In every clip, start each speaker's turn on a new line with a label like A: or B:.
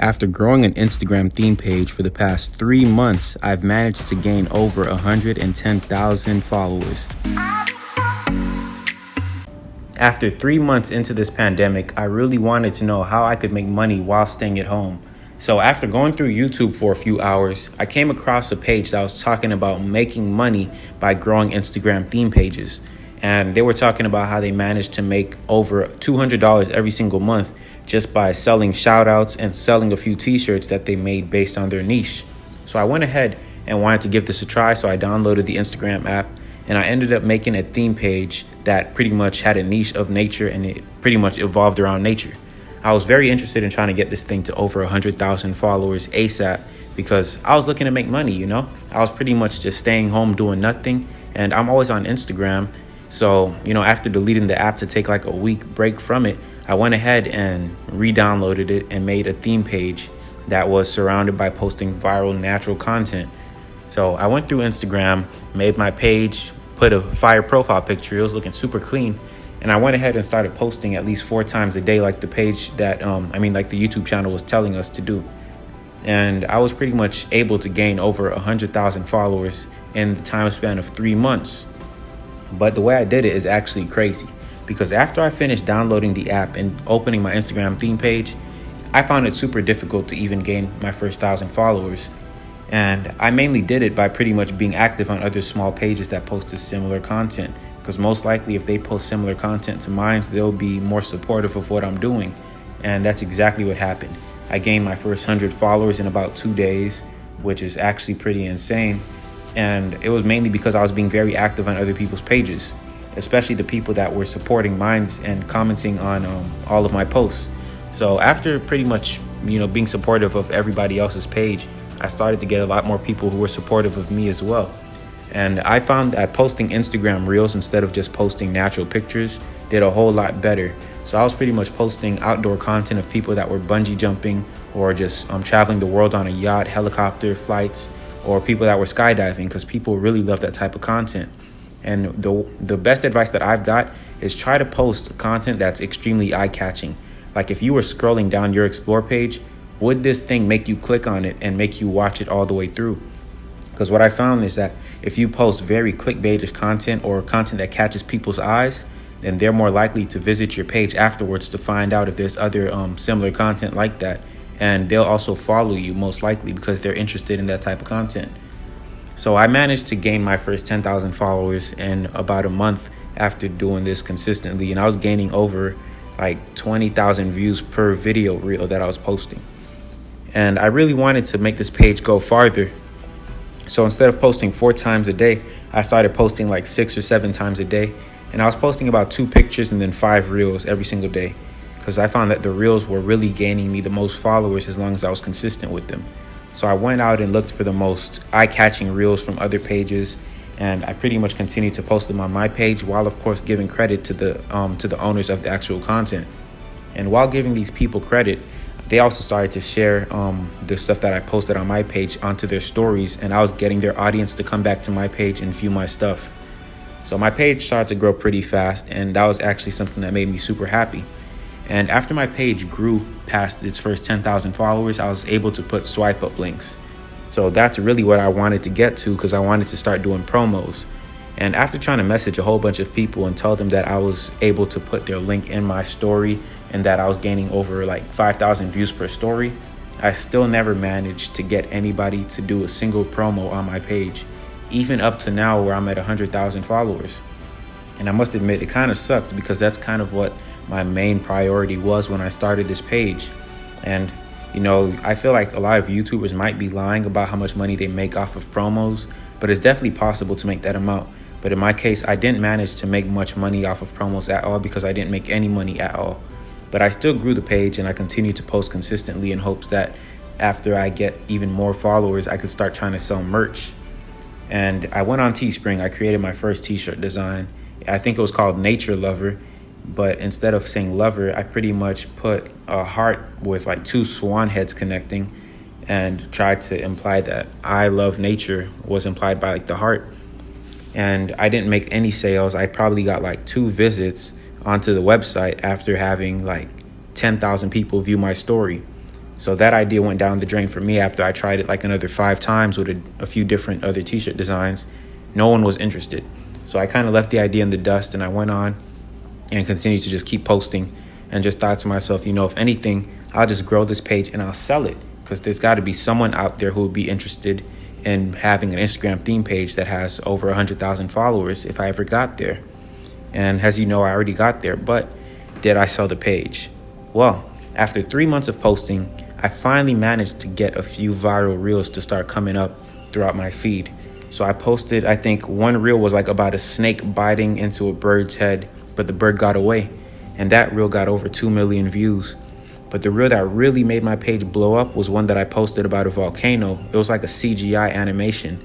A: After growing an Instagram theme page for the past 3 months, I've managed to gain over 110,000 followers. After 3 months into this pandemic, I really wanted to know how I could make money while staying at home. So after going through YouTube for a few hours, I came across a page that was talking about making money by growing Instagram theme pages. And they were talking about how they managed to make over $200 every single month just by selling shout outs and selling a few t-shirts that they made based on their niche. So I went ahead and wanted to give this a try. So I downloaded the Instagram app and I ended up making a theme page that pretty much had a niche of nature, and it pretty much evolved around nature. I was very interested in trying to get this thing to over 100,000 followers ASAP because I was looking to make money, I was pretty much just staying home doing nothing, and I'm always on Instagram. So, after deleting the app to take like a week break from it, I went ahead and re-downloaded it and made a theme page that was surrounded by posting viral natural content. So I went through Instagram, made my page, put a fire profile picture. It was looking super clean. And I went ahead and started posting at least 4 times a day, like the page that, like the YouTube channel was telling us to do. And I was pretty much able to gain over 100,000 followers in the time span of 3 months. But the way I did it is actually crazy, because after I finished downloading the app and opening my Instagram theme page, I found it super difficult to even gain my first 1,000 followers. And I mainly did it by pretty much being active on other small pages that posted similar content, because most likely if they post similar content to mine, they'll be more supportive of what I'm doing. And that's exactly what happened. I gained my first 100 followers in about 2 days, which is actually pretty insane. And it was mainly because I was being very active on other people's pages, especially the people that were supporting mine and commenting on all of my posts. So after pretty much, being supportive of everybody else's page, I started to get a lot more people who were supportive of me as well. And I found that posting Instagram Reels instead of just posting natural pictures did a whole lot better. So I was pretty much posting outdoor content of people that were bungee jumping or just traveling the world on a yacht, helicopter flights, or people that were skydiving, because people really love that type of content. And the best advice that I've got is try to post content that's extremely eye-catching. Like if you were scrolling down your Explore page, would this thing make you click on it and make you watch it all the way through? Because what I found is that if you post very clickbaitish content or content that catches people's eyes, then they're more likely to visit your page afterwards to find out if there's other similar content like that. And they'll also follow you most likely because they're interested in that type of content. So I managed to gain my first 10,000 followers in about a month after doing this consistently. And I was gaining over like 20,000 views per video reel that I was posting. And I really wanted to make this page go farther. So instead of posting 4 times a day, I started posting like 6 or 7 times a day. And I was posting about 2 pictures and then 5 reels every single day, because I found that the reels were really gaining me the most followers as long as I was consistent with them. So I went out and looked for the most eye-catching reels from other pages, and I pretty much continued to post them on my page, while of course giving credit to the owners of the actual content. And while giving these people credit, they also started to share the stuff that I posted on my page onto their stories, and I was getting their audience to come back to my page and view my stuff. So my page started to grow pretty fast, and that was actually something that made me super happy. And after my page grew past its first 10,000 followers, I was able to put swipe up links. So that's really what I wanted to get to, because I wanted to start doing promos. And after trying to message a whole bunch of people and tell them that I was able to put their link in my story and that I was gaining over like 5,000 views per story, I still never managed to get anybody to do a single promo on my page, even up to now where I'm at 100,000 followers. And I must admit, it kind of sucked, because that's kind of what my main priority was when I started this page. And I feel like a lot of YouTubers might be lying about how much money they make off of promos, but it's definitely possible to make that amount. But in my case, I didn't manage to make much money off of promos at all, because I didn't make any money at all. But I still grew the page, and I continued to post consistently in hopes that after I get even more followers, I could start trying to sell merch. And I went on Teespring. I created my first t-shirt design. I think it was called Nature Lover. But instead of saying lover, I pretty much put a heart with like 2 swan heads connecting, and tried to imply that I love nature was implied by like the heart. And I didn't make any sales. I probably got like 2 visits onto the website after having like 10,000 people view my story. So that idea went down the drain for me after I tried it like another 5 times with a few different other t-shirt designs. No one was interested. So I kind of left the idea in the dust, and I went on and continued to just keep posting and just thought to myself, if anything, I'll just grow this page and I'll sell it, because there's got to be someone out there who would be interested in having an Instagram theme page that has over 100,000 followers if I ever got there. And as you know, I already got there, but did I sell the page? Well, after 3 months of posting, I finally managed to get a few viral reels to start coming up throughout my feed. So I posted, I think one reel was like about a snake biting into a bird's head, but the bird got away. And that reel got over 2 million views. But the reel that really made my page blow up was one that I posted about a volcano. It was like a CGI animation.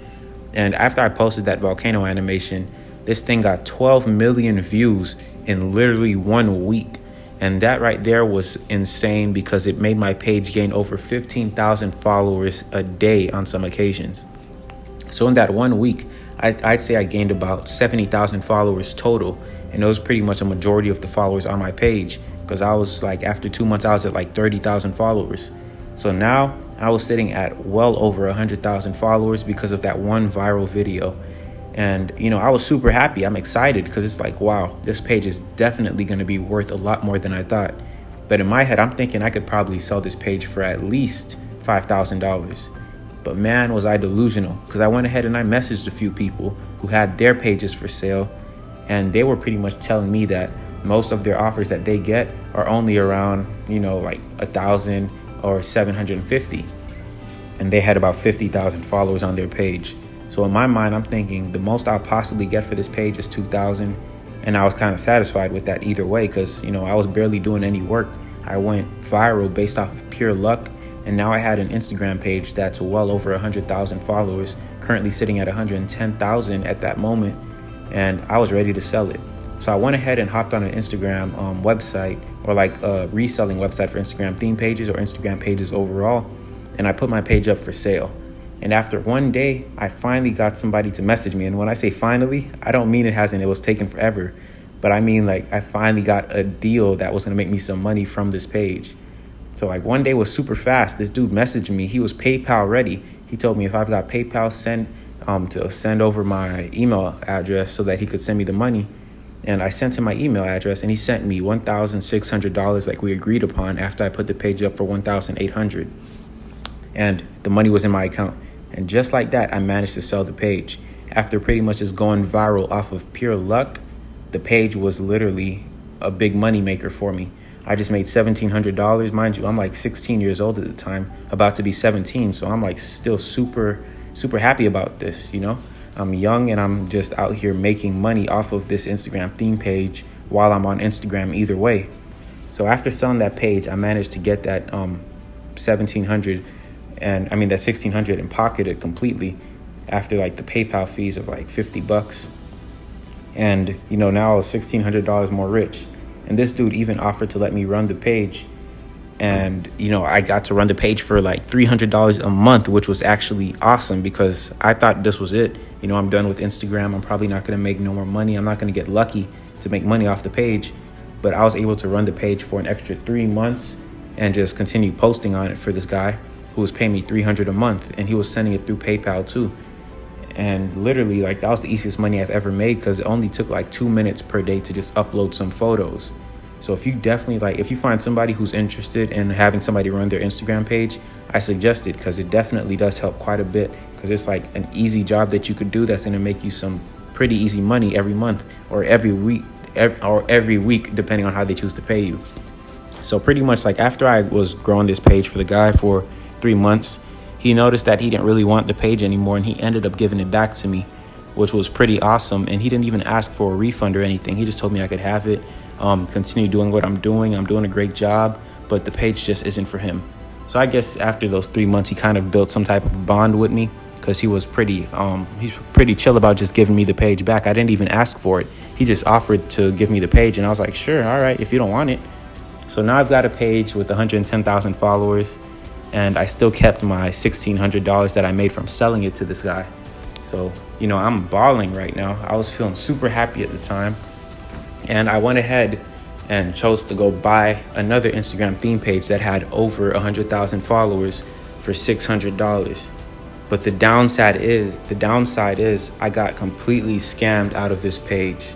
A: And after I posted that volcano animation, this thing got 12 million views in literally 1 week. And that right there was insane, because it made my page gain over 15,000 followers a day on some occasions. So in that 1 week, I'd say I gained about 70,000 followers total. And it was pretty much a majority of the followers on my page, because I was like, after 2 months, I was at like 30,000 followers. So now I was sitting at well over 100,000 followers because of that one viral video. And, I was super happy. I'm excited because it's like, wow, this page is definitely going to be worth a lot more than I thought. But in my head, I'm thinking I could probably sell this page for at least $5,000. But man, was I delusional, because I went ahead and I messaged a few people who had their pages for sale. And they were pretty much telling me that most of their offers that they get are only around, like 1,000 or 750. And they had about 50,000 followers on their page. So in my mind, I'm thinking the most I'll possibly get for this page is 2,000. And I was kind of satisfied with that either way, because, I was barely doing any work. I went viral based off of pure luck. And now I had an Instagram page that's well over 100,000 followers, currently sitting at 110,000 at that moment. And I was ready to sell it. So I went ahead and hopped on an Instagram website, or like a reselling website for Instagram theme pages or Instagram pages overall. And I put my page up for sale. And after 1 day, I finally got somebody to message me. And when I say finally, I don't mean it was taken forever. But I mean, like, I finally got a deal that was going to make me some money from this page. So like 1 day was super fast. This dude messaged me. He was PayPal ready. He told me if I've got PayPal, to send over my email address so that he could send me the money. And I sent him my email address, and he sent me $1,600 like we agreed upon after I put the page up for $1,800. And the money was in my account. And just like that, I managed to sell the page. After pretty much just going viral off of pure luck, the page was literally a big money maker for me. I just made $1,700. Mind you, I'm like 16 years old at the time, about to be 17. So I'm like still super happy about this, I'm young and I'm just out here making money off of this Instagram theme page while I'm on Instagram either way. So after selling that page, I managed to get that $1,600 and pocket it completely after like the PayPal fees of like $50. And, now I was $1,600 more rich. And this dude even offered to let me run the page. And, I got to run the page for like $300 a month, which was actually awesome, because I thought this was it. I'm done with Instagram. I'm probably not going to make no more money. I'm not going to get lucky to make money off the page. But I was able to run the page for an extra 3 months and just continue posting on it for this guy who was paying me $300 a month. And he was sending it through PayPal too. And literally, like, that was the easiest money I've ever made, because it only took like 2 minutes per day to just upload some photos. So if you find somebody who's interested in having somebody run their Instagram page, I suggest it, because it definitely does help quite a bit, because it's like an easy job that you could do that's going to make you some pretty easy money every month or every week, depending on how they choose to pay you. So pretty much, like, after I was growing this page for the guy for 3 months, he noticed that he didn't really want the page anymore, and he ended up giving it back to me, which was pretty awesome. And he didn't even ask for a refund or anything. He just told me I could have it, continue doing what I'm doing. I'm doing a great job, but the page just isn't for him. So I guess after those 3 months, he kind of built some type of bond with me, because he was he's pretty chill about just giving me the page back. I didn't even ask for it. He just offered to give me the page, and I was like, sure, all right, if you don't want it. So now I've got a page with 110,000 followers, and I still kept my $1,600 that I made from selling it to this guy. So, I'm balling right now. I was feeling super happy at the time. And I went ahead and chose to go buy another Instagram theme page that had over 100,000 followers for $600. But the downside is I got completely scammed out of this page.